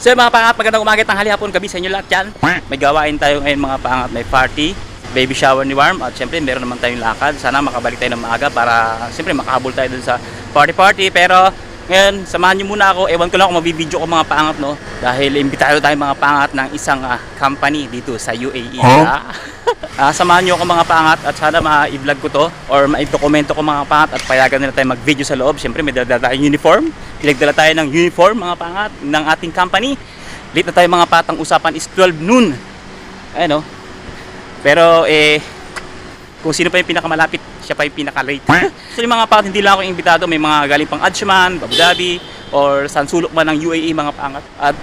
So mga pangat, magandang umaga, tanghali, hapon, gabi sa inyo lahat yan. May gawain tayo ngayon mga pangat, may party, baby shower ni Warm. At syempre meron naman tayong lakad. Sana makabalik tayo ng maaga para syempre makahabol tayo dun sa party. Pero ngayon, samahan nyo muna ako. Ewan ko lang kung mabibideo ko mga pangat, no? Dahil imbitayo tayo mga pangat ng isang company dito sa UAE. Samahan nyo ako mga pangat at sana ma-vlog ko to or ma-dokumento ko mga pangat at payagan nila tayo mag-video sa loob. Siyempre may dala tayong uniform. Pinagdala tayo ng uniform mga pangat ng ating company. Late na tayo mga patang, usapan is 12 noon. Ayun, no? Pero kung sino pa yung pinakamalapit, siya pa yung pinaka-late. So yung mga pangat, hindi lang ako imbitado. May mga galing pang Adjuman, Abu Dhabi, or saan sulok man ng UAE mga pangat. At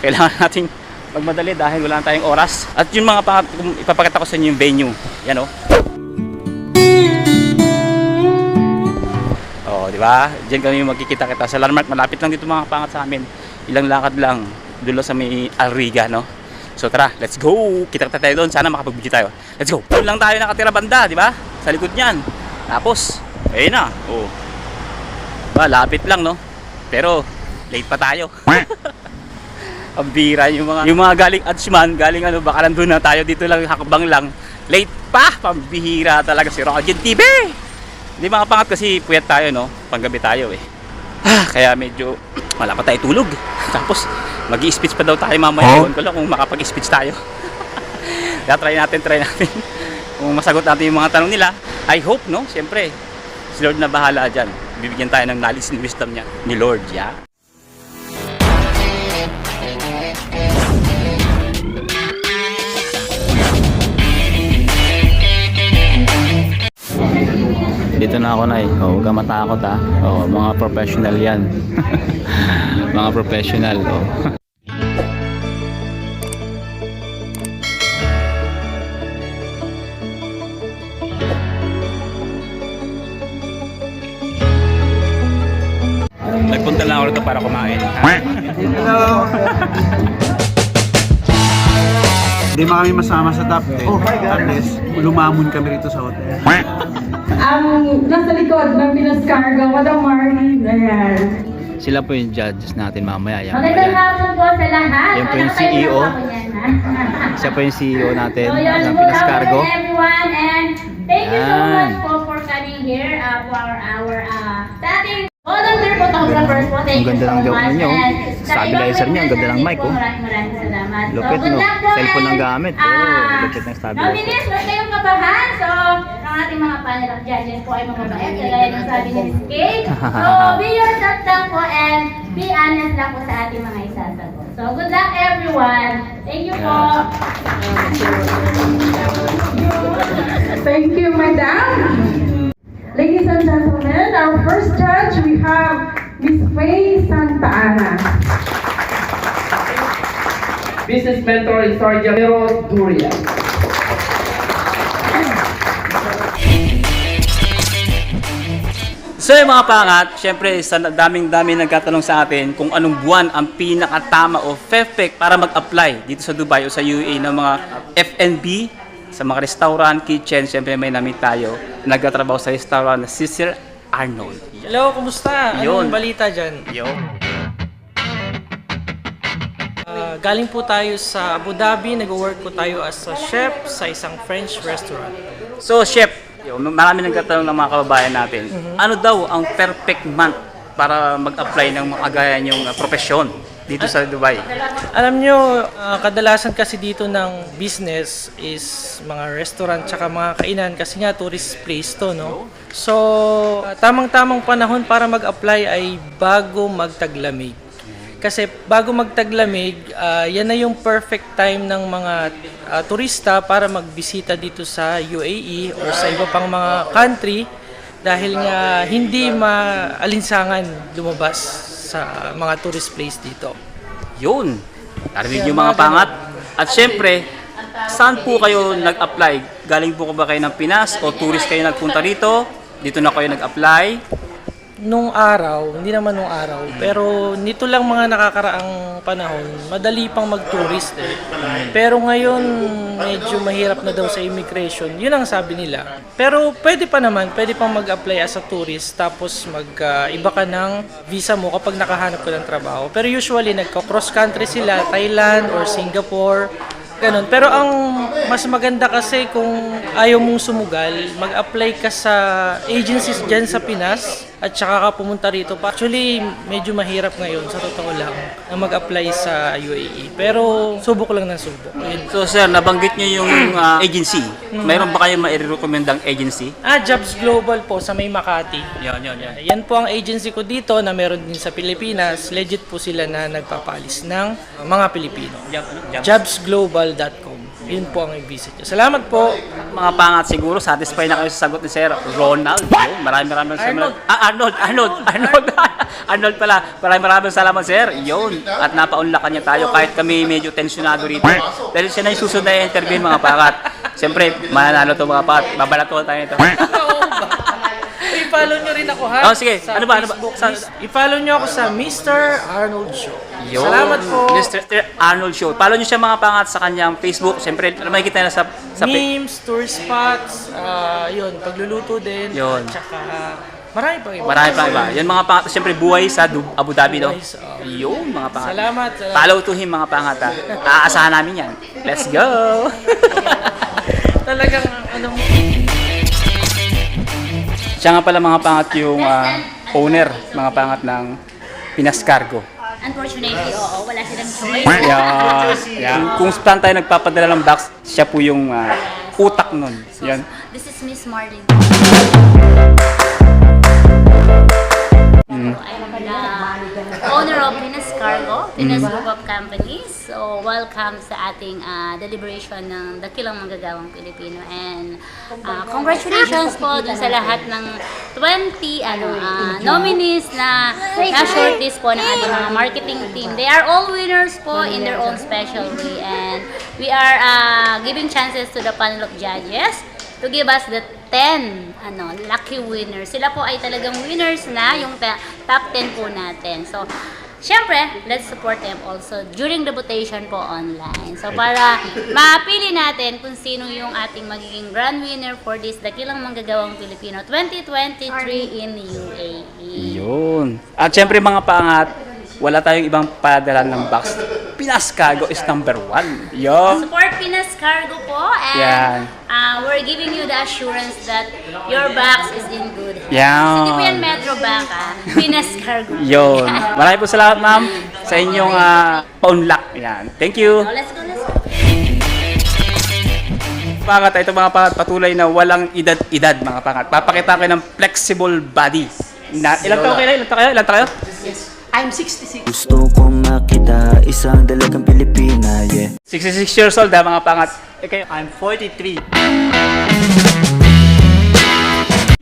kailangan nating magmadali dahil wala tayong oras. At yung mga pangat, ipapakita ko sa inyo yung venue. Yan o. Oh, di ba? Diyan kami magkikita-kita sa landmark. Malapit lang dito mga pangat sa amin. Ilang lakad lang. Doon lang sa may Alriga, no? So tara, let's go! Kita-kita tayo doon. Sana makapag-video tayo. Let's go! Doon lang tayo nakatira banda, di ba? Sa likod niyan. Tapos, ayun na. Oh. Diba, lapit lang, no? Pero, late pa tayo. Ang bira yung mga galing Adjuman, galing ano, baka nandun na tayo dito lang, hakbang lang. Late pa! Pambihira talaga si Roger TV! Hindi mga pangat kasi puyat tayo, no? Panggabi tayo eh. Kaya medyo wala pa tayo tulog. Tapos, mag-i-speech pa daw tayo mamaya. Ewan ko lang kung makapag-speech tayo. Kaya try natin. Kung masagot natin yung mga tanong nila, I hope, no? Siyempre, si Lord na bahala dyan. Bibigyan tayo ng knowledge and wisdom niya, ni Lord, yeah? Dito na ako na eh. Oh, huwag kang matakot ha. Oh, mga professional yan. Mga professional. Oh. Nagpunta lang ako rito para kumain. Hello! Hindi ba kami masama sa top 10? Unless lumamon kami rito sa hotel. Nasa likod ng Pinascargo, Madam Marlene. Ayan. Sila po yung judges natin mamaya. Magandang hapon po sa lahat. Yan po yung CEO. Siya po yung CEO natin ng Pinascargo. Everyone, and thank you so much for coming here for our dating volunteer photographers po. Thank you so much. Ang ganda ng joke ninyo. Stabilizer niya, ang ganda ng mic. Maraming salamat. Lupit, no? Cellphone ang gamit. Lupit ng stabilizer. Nominees, huwag kayong kabahan. So, ang ating mga panel of judges po ay mababait. Kagaya ng sabi ni Miss Kate. So, be yourself lang po and be honest lang po sa ating mga isasagot. So, good luck everyone. Thank you po. Thank you, Madam. Ladies and gentlemen, our first judge, we have Miss Faye Santa Ana. Business mentor in Sargento Duria. So yung mga pangat, syempre sa daming nagkatanong sa atin kung anong buwan ang pinakatama o perfect para mag-apply dito sa Dubai o sa UAE ng mga F&B, sa mga restaurant, kitchen. Syempre may namit tayo, nagtatrabaho sa restaurant na si Sir Arnold. Hello, kumusta? Yun. Anong balita dyan? Galing po tayo sa Abu Dhabi, nag-work po tayo as a chef sa isang French restaurant. So chef, marami nagkatanong ng mga kababayan natin, ano daw ang perfect month para mag-apply ng mga gaya niyong profesyon dito sa Dubai? Alam nyo, kadalasan kasi dito ng business is mga restaurant tsaka mga kainan kasi nga tourist place to, no? So, tamang-tamang panahon para mag-apply ay bago magtaglamig. Kasi bago magtaglamig, yan na yung perfect time ng mga turista para magbisita dito sa UAE or sa iba pang mga country dahil nga hindi maalinsangan lumabas sa mga tourist place dito. Yun. Narinig yung mga pangat. At syempre, saan po kayo nag-apply? Galing po ba kayo ng Pinas o tourist kayo nagpunta dito? Dito na kayo nag-apply? nung araw, hindi naman nung araw, pero nito lang mga nakakaraang panahon, madali pang mag-tourist eh. Pero ngayon, medyo mahirap na daw sa immigration. Yun ang sabi nila. Pero pwede pa naman, pwede pang mag-apply as a tourist tapos iba ka ng visa mo kapag nakahanap ka ng trabaho. Pero usually, nagka-cross country sila, Thailand or Singapore, ganun. Pero ang mas maganda kasi kung ayaw mong sumugal, mag-apply ka sa agencies dyan sa Pinas at saka ka pumunta rito. Actually, medyo mahirap ngayon, sa totoo lang, na mag-apply sa UAE. Pero subok lang ng subok. Yun. So sir, nabanggit niyo yung agency. Mayroon ba kayong mai-recommendang agency? Jobs Global po sa may Makati. Yan. Yan po ang agency ko dito na meron din sa Pilipinas. Legit po sila na nagpapalis ng mga Pilipino. Jobsglobal.com. Yun po ang i-visit nyo. Salamat po. Mga pangat siguro, satisfied na kayo sa sagot ni Sir Ronald. Yun, maraming salamat. Arnold pala. Maraming salamat, Sir. Yun. At napaunlakan niya tayo kahit kami medyo tensyonado rito. Dahil siya na yung susunod na interview, mga pangat. Siyempre, mananalo to mga pangat. Babalatuhan tayo ito. I-follow nyo rin ako ha. Oh, sige. Sa Ano ba? Facebook. I-follow nyo ako sa Mr. Arnold Show. Yun. Salamat po. Mr. Arnold Show. Follow nyo siya mga pangat sa kanyang Facebook. Siyempre, makikita na sa Memes, tour spots, yun, pagluluto din. Yun. At saka, marami pang iba. Marami pang iba. Yun mga pangat. Siyempre, buhay sa Abu Dhabi, no? Buhay sa- Yun, mga pangat. Salamat. Follow to him, mga pangat, ha? Aasahan namin yan. Let's go! Talagang, Siya nga pala mga pangat yung owner, mga pangat ng Pinas Cargo. Unfortunately, oo, wala silang choice. Yeah. Kung saan tayo nagpapadala ng box, siya po yung utak nun. Yan. This is Miss Marlene. I'm the owner of Pinas Cargo, Pinas Group of Companies. So, welcome sa ating deliberation ng Dakilang Manggagawang Pilipino. And congratulations po dun sa lahat ng 20 nominees na shortlist po ng ating mga marketing team. They are all winners po in their own special way. And we are giving chances to the panel of judges to give us the 10 lucky winners. Sila po ay talagang winners na yung top 10 po natin. So, syempre, let's support them also during the votation po online. So, para mapili natin kung sino yung ating magiging grand winner for this Dakilang Manggagawang Pilipino 2023 in UAE. Yun. At syempre mga pangat, wala tayong ibang padala ng box. Pinas Cargo is number 1. Yo. Support Pinas Cargo po and we're giving you the assurance that your box is in good hands. Yan. Hindi po yan Metro Bank Pinas Cargo. Yun. Maraming po salamat ma'am sa inyong paunlak. Yan. Thank you. So, let's go. Pangat, ito mga pangat, patuloy na walang edad-edad mga pangat. Papakita ko ng flexible body. Ilang taon kayo? Ilang taon kayo? I'm 66. Gusto kong makita isang dalagang Pilipina, yeah. 66 years old mga pangat. Kayo? I'm 43.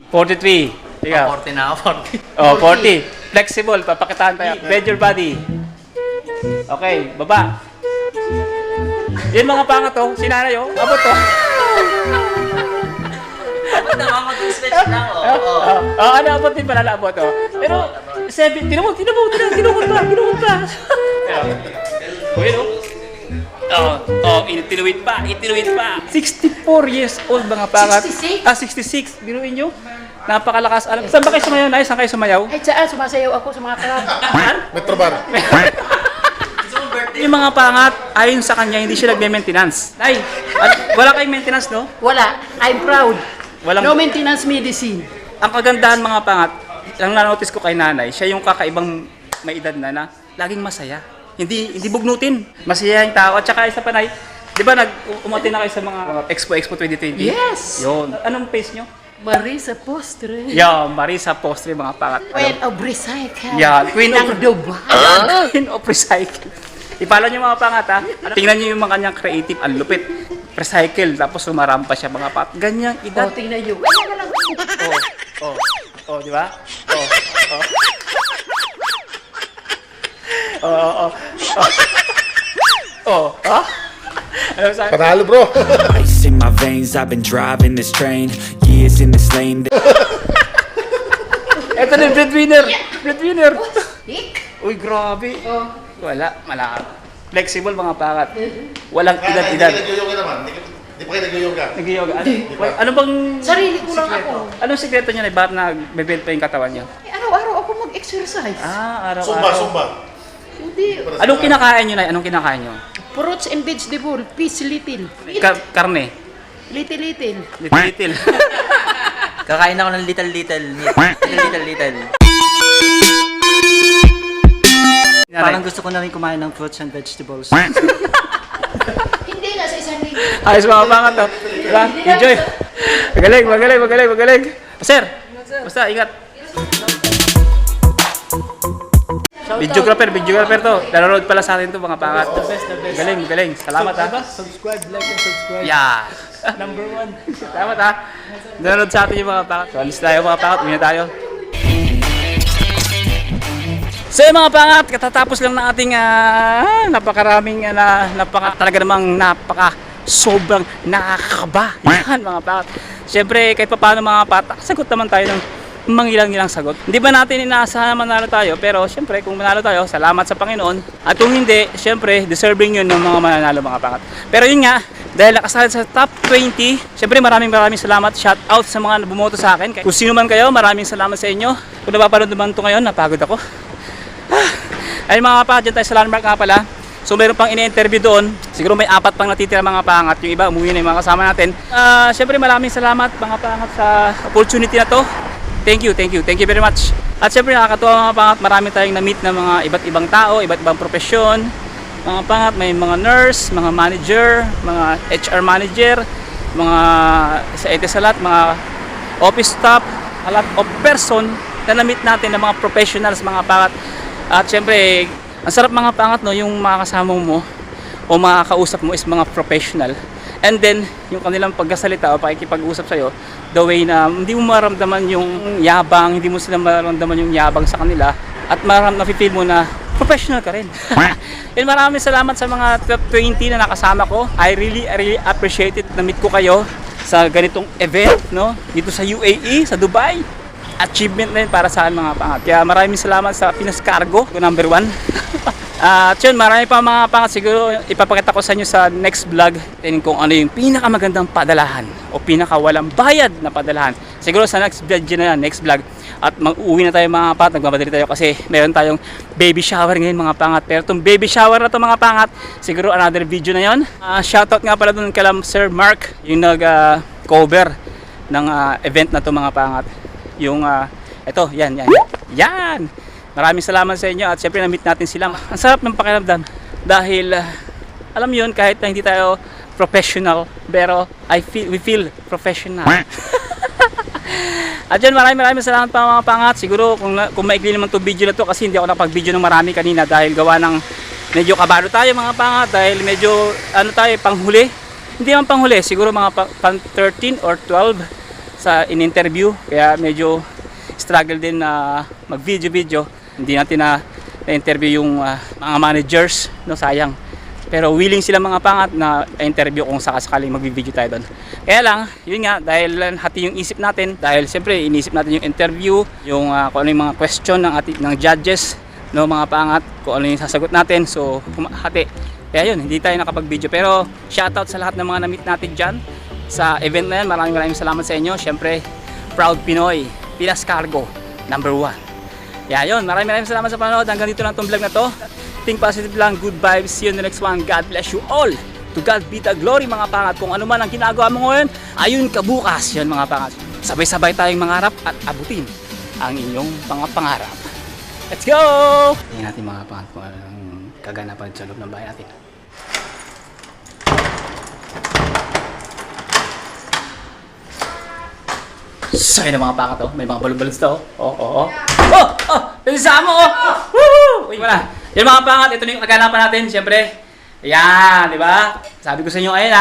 43. Ikaw? 40 na ako, 40. Oh, 40. Flexible, papakitaan tayo. Bend your body. Okay, baba. Yun mga pangat to. Sinanay oh. Abot to. Mag-stretch lang, Ano, abot din pala, abot to. Pero, tinumod pa. Itinuwid pa. 64 years old mga pangat. 66. Biruin nyo. Napakalakas. Saan ba kayo sumayaw? Saan kayo sumayaw? Ay, saan? Sumasayaw ako sa mga club. Yung mga pangat, ayon sa kanya, hindi siya nagme-maintenance. Ay, wala kayong maintenance, no? Wala. I'm proud. Walang... No maintenance medicine. Ang kagandahan mga pangat, ang na-notice ko kay nanay, siya yung kakaibang may edad na laging masaya. Hindi bugnutin. Masaya yung tao. At saka isa pa na, di ba umatin na kayo sa mga Expo 2020? Yes. Yun. Anong face nyo? Marisa Postre. Yan, Marisa Postre mga pangat. Queen of Recycle. Yeah, Queen of Dubai. Queen of Recycle. Ipala nyo mga pangat ha. Tingnan nyo yung mga kanyang creative, ang lupit. Recycle, tapos sumarampa siya mga pangat. Ganyang edad. O, tingnan nyo. Di ba? Panalo bro. Ice in my veins, I've been driving this train, years in this lane. Ito Ito na, breadwinner. Breadwinner. Ik? Uy, grabe. Oh. Wala, flexible mga pangat. Walang edad-edad. Nag-yoga naman. Di pa kayo nag-yoga. Nag-yoga. Ano bang... Sarili ko lang sikreto? ako. Anong sikreto niya na bakit nag-bend pa yung katawan niya? Eh, araw-araw ako mag-exercise. Araw-araw. Zumba. Hindi. Anong kinakain niyo na? Anong kinakain niyo? Fruits and vegetable. Fish little. Karne. Little. Little. Kakain ako ng little meat. Little. Parang gusto ko na rin kumain ng fruits and vegetables. Hindi na sa isang linggo. Ayos mga pangat to. Diba? Enjoy. Magaling. Sir, basta ingat. Videographer to. Nanonood pala sa atin to mga pangat. Galing. Salamat ha. Subscribe, like, and subscribe. Yeah. Number 1. Salamat ha. Nanonood sa atin yung mga pangat. So, alis tayo mga pangat. Uwi na tayo. So yung mga pangat, katatapos lang ng ating napakaraming, talaga namang sobrang nakakaba. Yan mga pangat. Siyempre, kahit pa paano mga pangat, sagot naman tayo ng mangilang-ilang sagot. Hindi ba natin inaasahan na manalo tayo? Pero siyempre, kung manalo tayo, salamat sa Panginoon. At kung hindi, siyempre, deserving yun ng mga mananalo mga pangat. Pero yun nga, dahil nakasali sa top 20, siyempre maraming salamat. Shout out sa mga bumoto sa akin. Kung sino man kayo, maraming salamat sa inyo. Kung napapanood naman ito ngayon, napagod ako. Ay mga pa, dyan tayo sa landmark nga pala. So meron pang ini-interview doon. Siguro may 4 pang natitira mga pangat. Yung iba umuwi na yung mga kasama natin. Siyempre maraming salamat mga pangat sa opportunity na to. Thank you very much. At siyempre nakakatuwa mga pangat. Marami tayong na-meet na mga iba't ibang tao, iba't ibang profesyon. Mga pangat, may mga nurse, mga manager, mga HR manager, mga sa Etisalat, mga office staff, a lot of person na na-meet natin ng mga professionals mga pangat. At syempre, ang sarap mga pangat no, yung makakasama mo o makakausap mo is mga professional. And then, yung kanilang pagkasalita o pakikipag-usap sa'yo, the way na hindi mo maramdaman yung yabang, hindi mo sila maramdaman yung yabang sa kanila, at nafe-feel mo na professional ka rin. And maraming salamat sa mga top 20 na nakasama ko. I really appreciate it na meet ko kayo sa ganitong event, no? Dito sa UAE, sa Dubai. Achievement na yun para sa akin mga pangat. Kaya maraming salamat sa Pinas Cargo, number 1. At yun, marami pa mga pangat. Siguro ipapakita ko sa inyo sa next vlog kung ano yung pinakamagandang padalahan o pinakawalang bayad na padalahan. Siguro sa next vlog. At mag-uwi na tayo mga pangat. Nagmamadali tayo kasi meron tayong baby shower ngayon mga pangat. Pero itong baby shower na to mga pangat, siguro another video na yun. Shoutout nga pala dun kay Sir Mark, yung nag-cover ng event na to mga pangat. Yung ito, yan. Maraming salamat sa inyo at syempre na-meet natin sila. Ang sarap ng pakiramdam dahil alam yun, kahit na hindi tayo professional, pero we feel professional. At yun, maraming salamat pa mga pangat. Siguro kung maikli naman to video na to kasi hindi ako nakapag-video ng marami kanina dahil gawa ng medyo kabado tayo mga pangat dahil medyo panghuli. Hindi naman panghuli, siguro mga pang 13 or 12 sa in-interview, kaya medyo struggle din na mag-video. Hindi natin na-interview yung mga managers, no, sayang. Pero willing sila mga pangat na interview kung sakasakaling mag-video tayo doon. Kaya lang, yun nga, dahil hati yung isip natin, dahil siyempre inisip natin yung interview, yung kung ano yung mga question ng judges, no, mga pangat, kung ano yung sasagot natin, so hati. Kaya yun, hindi tayo nakapag-video. Pero shoutout sa lahat ng mga na-meet natin dyan sa event na yan. Maraming salamat sa inyo. Siyempre, Proud Pinoy, Pinas Cargo, number 1. Yun, maraming salamat sa panonood. Hanggang dito lang itong vlog na to. Think positive lang, good vibes. See you in the next one. God bless you all. To God be the glory mga pangat. Kung ano man ang ginagawa mo ngayon, ayun ka bukas. Yan mga pangat. Sabay-sabay tayong mangarap at abutin ang inyong mga pangarap. Let's go! Tingnan natin mga pangat kung anong kaganapan sa loob ng bahay natin. So yun ang mga pangat may mga balon-balons to. Isama ko! Woohoo! Uy, wala. Yun mga pangat, ito na yung kaganapan natin. Siyempre, ayan, di ba? Sabi ko sa inyo ngayon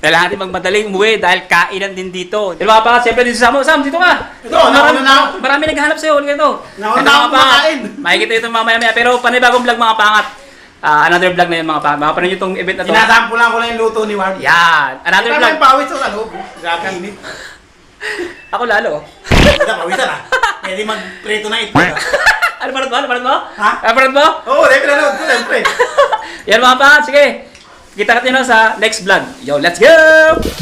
kailangan natin magmadaling umuwi dahil kainan din dito. Yun mga pangat, siyempre dito sa Sam, dito ka! Marami naghahanap sa'yo, ulit ito. Makikita ito mamaya-maya, pero panibagong vlog mga pangat. Another vlog na yun mga pangat. Makapanin nyo itong event na to. Sinasampulan ko lang yung luto ni Warm. Yan, another vlog. Pawis sa loob. Grabe init. Ako lalo. Pawisan Pwede mag-preto na ito. Ano parang mo? Ano parang mo? Ha? Ano parang mo? Oo, dahil pinanood ko, siyempre. Yan mga pangat, sige. Kita-kita nyo sa next vlog. Yo, let's go!